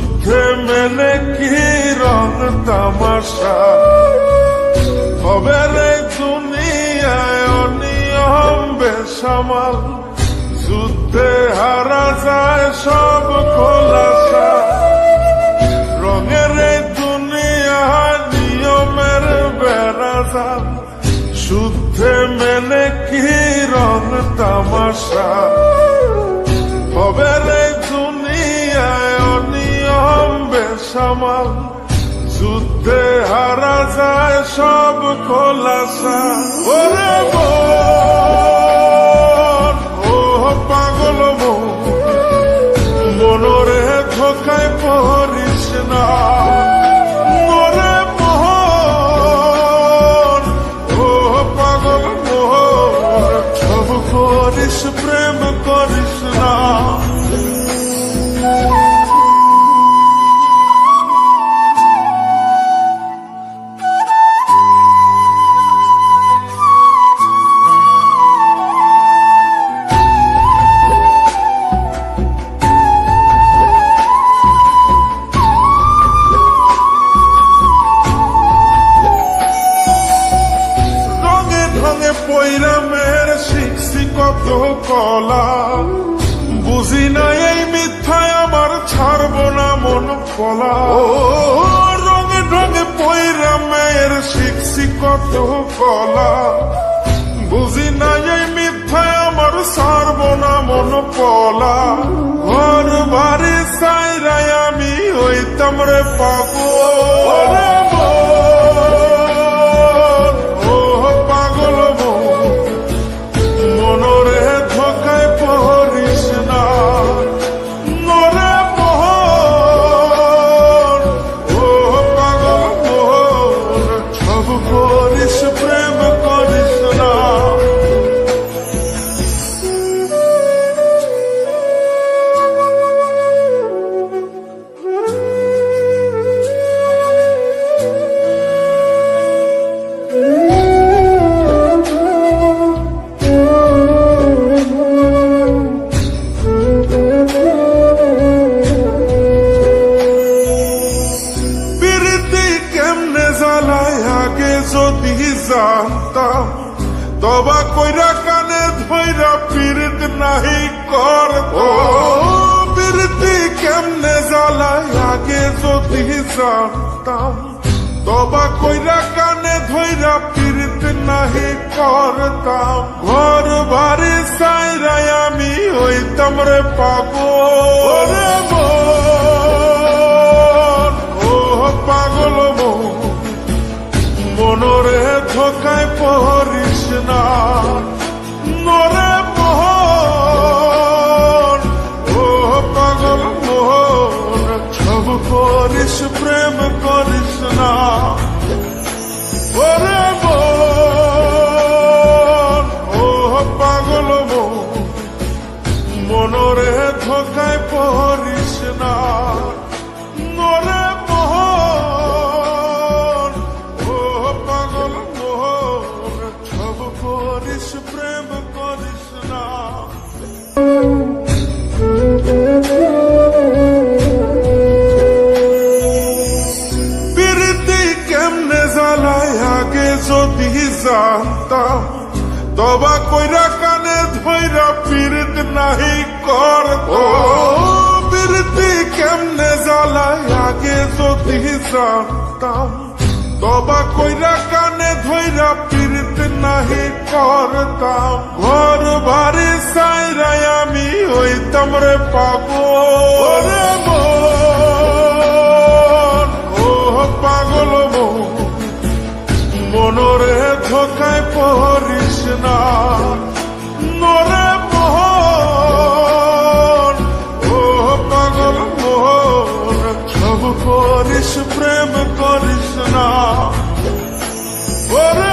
যুদ্ধে মেলে কি রং তামাশা হবে রে দুনিয়ায় অনিয়ম বেসামাল। যুদ্ধে হারা যায় সব খোলাসা, রঙের এই দুনিয়া নিয়মের বেড়াজাল। যুদ্ধে মেলে কি রং তামাশা হবে রে দুনিয়ায় অনিয়ম বেসামাল। যুদ্ধে হারা যায় সব খোলাসা। ওরে মন, ও পাগল মন, মনরে ধোকায় পড়িস না। ওরে মন, ও পাগল মন, সব করিস প্রেম করিস না। পৈরামের শিখছি কত কলা, বুঝি না এই মিথ্যায় আমার ছাড়ব না মন কলা। রঙে ঢঙে পৈরামের শিখছি কত কলা, বুঝি না এই মিথ্যায় আমার ছাড়ব না মন কলা। ঘর বাড়ি সাইরাই আমি হইতাম রে পাগল। যদি জানতাম তবা কইরা কানে ধইরা পীড়িত নাহি করতাম। পীড়িতি কেমনে জ্বালায় আগে যদি জানতাম তবা কইরা কানে ধইরা পীড়িত নাহি করতাম। ঘর বাড়ি সাইরাই আমি হইতাম রে পাগল। ও পাগল মন, মনরে ধোকায় পড়িস না। নরে মোহন, ও পাগল মোহন, সব করিস প্রেম করিস না। ওরে মন, ও পাগল মন, মনরে ধোকায় পড়িস না। নরে প্রেম করিস না। পীড়িতি কেমনে জ্বালায় আগে যদি জানতাম তবা কইরা কানে ধইরা পীড়িত নাহি করতাম। পীড়িতি কেমনে জ্বালায় আগে যদি জানতাম তবা কইরা কানে ধইরা পীড়িত নাহি করতাম। ঘর বাড়ি সাইরাই আমি হইতাম রে পাগল। ও পাগল মন, মনরে ধোকায় পড়িস না। নরে মোহন, ও পাগল মোহন, সব করিস প্রেম করিস না। ওরে